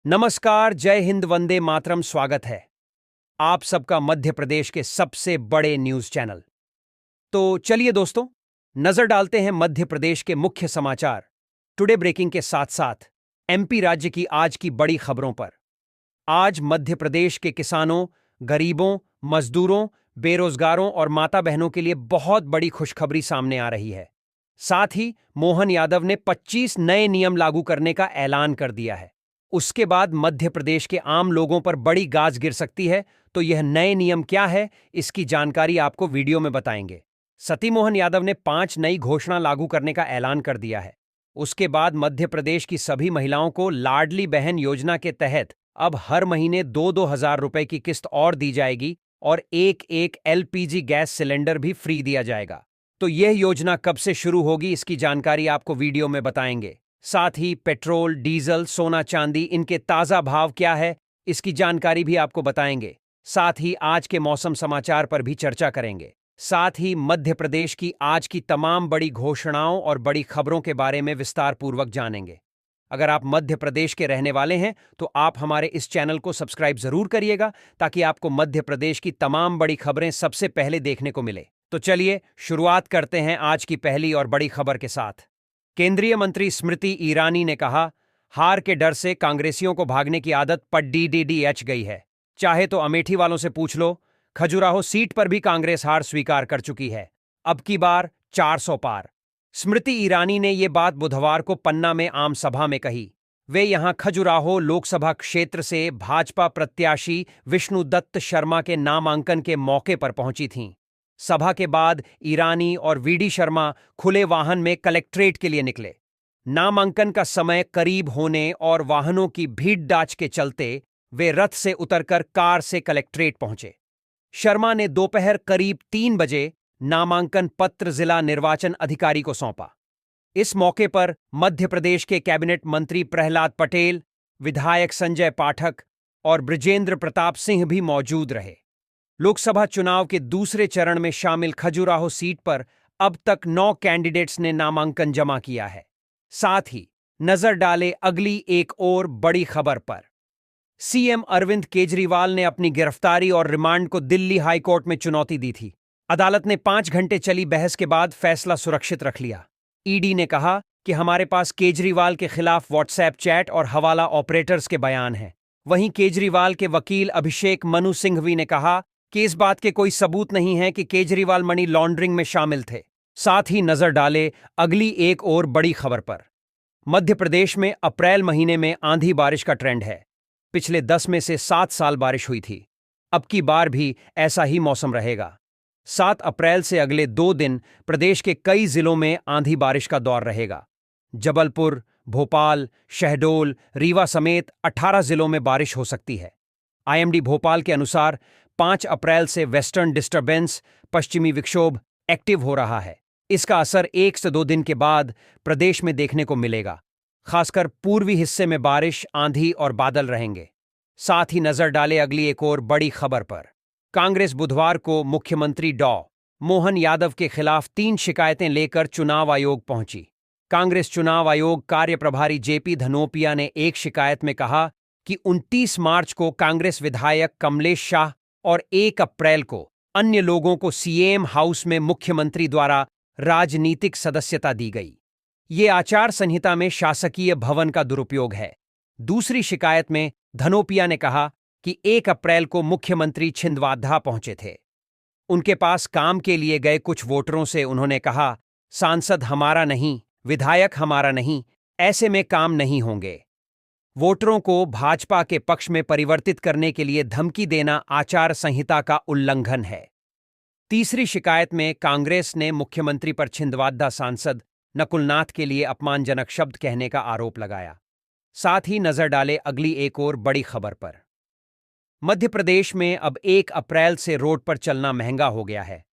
नमस्कार, जय हिंद, वंदे मातरम। स्वागत है आप सबका मध्य प्रदेश के सबसे बड़े न्यूज चैनल। तो चलिए दोस्तों, नजर डालते हैं मध्य प्रदेश के मुख्य समाचार टुडे ब्रेकिंग के साथ साथ एमपी राज्य की आज की बड़ी खबरों पर। आज मध्य प्रदेश के किसानों, गरीबों, मजदूरों, बेरोजगारों और माता बहनों के लिए बहुत बड़ी खुशखबरी सामने आ रही है। साथ ही मोहन यादव ने 25 नए नियम लागू करने का ऐलान कर दिया है। उसके बाद मध्य प्रदेश के आम लोगों पर बड़ी गाज गिर सकती है। तो यह नए नियम क्या है, इसकी जानकारी आपको वीडियो में बताएंगे। सती मोहन यादव ने 5 नई घोषणा लागू करने का ऐलान कर दिया है। उसके बाद मध्य प्रदेश की सभी महिलाओं को लाडली बहन योजना के तहत अब हर महीने 2-2 हजार रुपए की किस्त और दी जाएगी और एक एक एलपीजी गैस सिलेंडर भी फ्री दिया जाएगा। तो यह योजना कब से शुरू होगी, इसकी जानकारी आपको वीडियो में बताएंगे। साथ ही पेट्रोल, डीजल, सोना चांदी, इनके ताजा भाव क्या है, इसकी जानकारी भी आपको बताएंगे। साथ ही आज के मौसम समाचार पर भी चर्चा करेंगे। साथ ही मध्य प्रदेश की आज की तमाम बड़ी घोषणाओं और बड़ी खबरों के बारे में विस्तार पूर्वक जानेंगे। अगर आप मध्य प्रदेश के रहने वाले हैं तो आप हमारे इस चैनल को सब्सक्राइब जरूर करिएगा, ताकि आपको मध्य प्रदेश की तमाम बड़ी खबरें सबसे पहले देखने को मिले। तो चलिए शुरुआत करते हैं आज की पहली और बड़ी खबर के साथ। केंद्रीय मंत्री स्मृति ईरानी ने कहा, हार के डर से कांग्रेसियों को भागने की आदत पड्डीडीडीएच गई है। चाहे तो अमेठी वालों से पूछ लो, खजुराहो सीट पर भी कांग्रेस हार स्वीकार कर चुकी है। अब की बार 400 पार। स्मृति ईरानी ने ये बात बुधवार को पन्ना में आम सभा में कही। वे यहां खजुराहो लोकसभा क्षेत्र से भाजपा प्रत्याशी विष्णुदत्त शर्मा के नामांकन के मौके पर पहुंची थीं। सभा के बाद ईरानी और वीडी शर्मा खुले वाहन में कलेक्ट्रेट के लिए निकले। नामांकन का समय करीब होने और वाहनों की भीड़-डाच के चलते वे रथ से उतरकर कार से कलेक्ट्रेट पहुंचे। शर्मा ने दोपहर करीब 3 बजे नामांकन पत्र जिला निर्वाचन अधिकारी को सौंपा। इस मौके पर मध्य प्रदेश के कैबिनेट मंत्री प्रहलाद पटेल, विधायक संजय पाठक और बृजेंद्र प्रताप सिंह भी मौजूद रहे। लोकसभा चुनाव के दूसरे चरण में शामिल खजुराहो सीट पर अब तक 9 कैंडिडेट्स ने नामांकन जमा किया है। साथ ही नजर डाले अगली एक और बड़ी खबर पर। सीएम अरविंद केजरीवाल ने अपनी गिरफ्तारी और रिमांड को दिल्ली हाई कोर्ट में चुनौती दी थी। अदालत ने 5 घंटे चली बहस के बाद फैसला सुरक्षित रख लिया। ईडी ने कहा कि हमारे पास केजरीवाल के खिलाफ व्हाट्सएप चैट और हवाला ऑपरेटर्स के बयान हैं। वहीं केजरीवाल के वकील अभिषेक मनु सिंघवी ने कहा कि इस बात के कोई सबूत नहीं है कि केजरीवाल मनी लॉन्ड्रिंग में शामिल थे। साथ ही नजर डाले अगली एक और बड़ी खबर पर। मध्य प्रदेश में अप्रैल महीने में आंधी बारिश का ट्रेंड है। पिछले 10 में से 7 साल बारिश हुई थी। अब की बार भी ऐसा ही मौसम रहेगा। 7 अप्रैल से अगले 2 दिन प्रदेश के कई जिलों में आंधी बारिश का दौर रहेगा। जबलपुर, भोपाल, शहडोल, रीवा समेत 18 जिलों में बारिश हो सकती है। आईएमडी भोपाल के अनुसार 5 अप्रैल से वेस्टर्न डिस्टर्बेंस, पश्चिमी विक्षोभ एक्टिव हो रहा है। इसका असर 1 से 2 दिन के बाद प्रदेश में देखने को मिलेगा। खासकर पूर्वी हिस्से में बारिश, आंधी और बादल रहेंगे। साथ ही नजर डाले अगली एक और बड़ी खबर पर। कांग्रेस बुधवार को मुख्यमंत्री मोहन यादव के खिलाफ 3 शिकायतें लेकर चुनाव आयोग पहुंची। कांग्रेस चुनाव आयोग कार्य प्रभारी जेपी धनोपिया ने एक शिकायत में कहा कि 29 मार्च को कांग्रेस विधायक कमलेश शाह और 1 अप्रैल को अन्य लोगों को सीएम हाउस में मुख्यमंत्री द्वारा राजनीतिक सदस्यता दी गई। ये आचार संहिता में शासकीय भवन का दुरुपयोग है। दूसरी शिकायत में धनोपिया ने कहा कि 1 अप्रैल को मुख्यमंत्री छिंदवाड़ा पहुंचे थे। उनके पास काम के लिए गए कुछ वोटरों से उन्होंने कहा, सांसद हमारा नहीं, विधायक हमारा नहीं, ऐसे में काम नहीं होंगे। वोटरों को भाजपा के पक्ष में परिवर्तित करने के लिए धमकी देना आचार संहिता का उल्लंघन है। तीसरी शिकायत में कांग्रेस ने मुख्यमंत्री पर छिंदवाड़ा सांसद नकुलनाथ के लिए अपमानजनक शब्द कहने का आरोप लगाया। साथ ही नजर डाले अगली एक और बड़ी खबर पर। मध्य प्रदेश में अब 1 अप्रैल से रोड पर चलना महंगा हो गया है।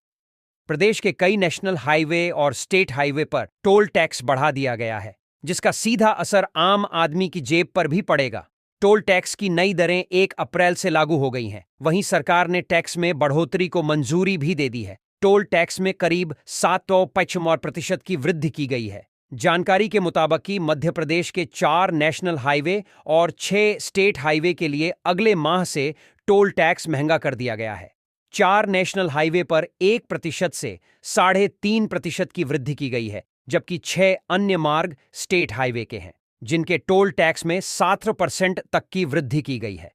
प्रदेश के कई नेशनल हाईवे और स्टेट हाईवे पर टोल टैक्स बढ़ा दिया गया है, जिसका सीधा असर आम आदमी की जेब पर भी पड़ेगा। टोल टैक्स की नई दरें 1 अप्रैल से लागू हो गई हैं। वहीं सरकार ने टैक्स में बढ़ोतरी को मंजूरी भी दे दी है। टोल टैक्स में करीब 7.5% की वृद्धि की गई है। जानकारी के मुताबिक कि मध्य प्रदेश के 4 नेशनल हाईवे और 6 स्टेट हाईवे के लिए अगले माह से टोल टैक्स महंगा कर दिया गया है। 4 नेशनल हाईवे पर 1% से 3.5% की वृद्धि की गई है, जबकि 6 अन्य मार्ग स्टेट हाईवे के हैं, जिनके टोल टैक्स में 7% तक की वृद्धि की गई है।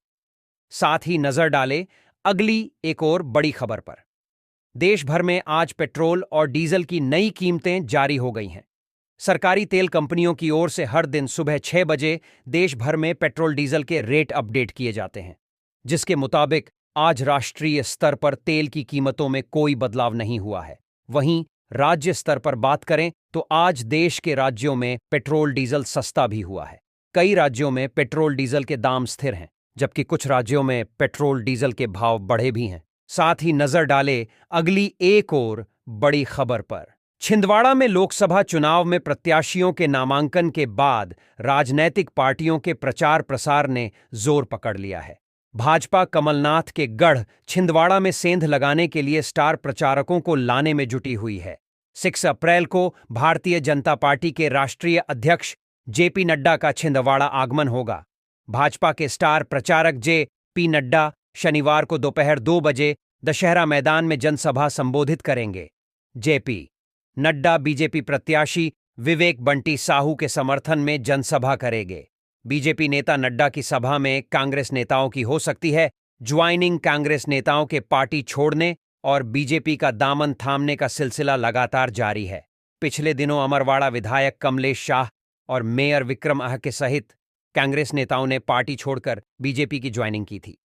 साथ ही नजर डालें अगली एक और बड़ी खबर पर। देश भर में आज पेट्रोल और डीजल की नई कीमतें जारी हो गई हैं। सरकारी तेल कंपनियों की ओर से हर दिन सुबह 6 बजे देश भर में पेट्रोल डीजल के रेट अपडेट किए जाते हैं, जिसके मुताबिक आज राष्ट्रीय स्तर पर तेल की कीमतों में कोई बदलाव नहीं हुआ है। वहीं राज्य स्तर पर बात करें तो आज देश के राज्यों में पेट्रोल डीजल सस्ता भी हुआ है। कई राज्यों में पेट्रोल डीजल के दाम स्थिर हैं, जबकि कुछ राज्यों में पेट्रोल डीजल के भाव बढ़े भी हैं। साथ ही नजर डाले अगली एक और बड़ी खबर पर। छिंदवाड़ा में लोकसभा चुनाव में प्रत्याशियों के नामांकन के बाद राजनैतिक पार्टियों के प्रचार प्रसार ने जोर पकड़ लिया है। भाजपा कमलनाथ के गढ़ छिंदवाड़ा में सेंध लगाने के लिए स्टार प्रचारकों को लाने में जुटी हुई है। 6 अप्रैल को भारतीय जनता पार्टी के राष्ट्रीय अध्यक्ष जेपी नड्डा का छिंदवाड़ा आगमन होगा। भाजपा के स्टार प्रचारक जेपी नड्डा शनिवार को दोपहर 2 बजे दशहरा मैदान में जनसभा संबोधित करेंगे। जेपी नड्डा बीजेपी प्रत्याशी विवेक बंटी साहू के समर्थन में जनसभा करेंगे। बीजेपी नेता नड्डा की सभा में कांग्रेस नेताओं की हो सकती है ज्वाइनिंग। कांग्रेस नेताओं के पार्टी छोड़ने और बीजेपी का दामन थामने का सिलसिला लगातार जारी है। पिछले दिनों अमरवाड़ा विधायक कमलेश शाह और मेयर विक्रम आहके सहित कांग्रेस नेताओं ने पार्टी छोड़कर बीजेपी की ज्वाइनिंग की थी।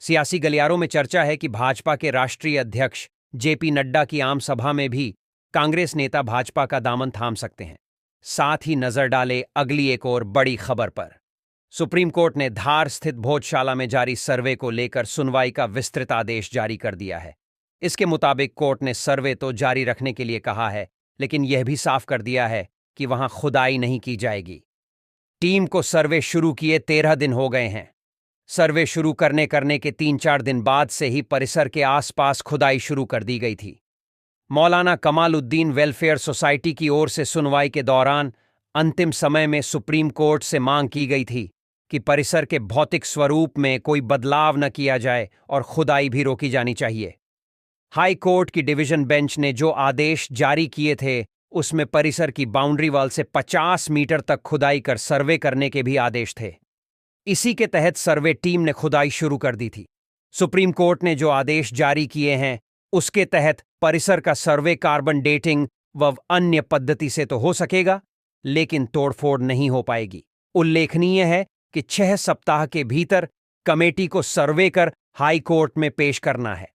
सियासी गलियारों में चर्चा है कि भाजपा के राष्ट्रीय अध्यक्ष जेपी नड्डा की आम सभा में भी कांग्रेस नेता भाजपा का दामन थाम सकते हैं। साथ ही नजर डाले अगली एक और बड़ी खबर पर। सुप्रीम कोर्ट ने धार स्थित भोजशाला में जारी सर्वे को लेकर सुनवाई का विस्तृत आदेश जारी कर दिया है। इसके मुताबिक कोर्ट ने सर्वे तो जारी रखने के लिए कहा है, लेकिन यह भी साफ कर दिया है कि वहां खुदाई नहीं की जाएगी। टीम को सर्वे शुरू किए 13 दिन हो गए हैं। सर्वे शुरू करने के 3-4 दिन बाद से ही परिसर के आसपास खुदाई शुरू कर दी गई थी। मौलाना कमालुद्दीन वेलफेयर सोसाइटी की ओर से सुनवाई के दौरान अंतिम समय में सुप्रीम कोर्ट से मांग की गई थी कि परिसर के भौतिक स्वरूप में कोई बदलाव न किया जाए और खुदाई भी रोकी जानी चाहिए। हाई कोर्ट की डिवीजन बेंच ने जो आदेश जारी किए थे, उसमें परिसर की बाउंड्री वॉल से 50 मीटर तक खुदाई कर सर्वे करने के भी आदेश थे। इसी के तहत सर्वे टीम ने खुदाई शुरू कर दी थी। सुप्रीम कोर्ट ने जो आदेश जारी किए हैं, उसके तहत परिसर का सर्वे कार्बन डेटिंग व अन्य पद्धति से तो हो सकेगा, लेकिन तोड़फोड़ नहीं हो पाएगी। उल्लेखनीय है कि 6 सप्ताह के भीतर कमेटी को सर्वे कर हाई कोर्ट में पेश करना है।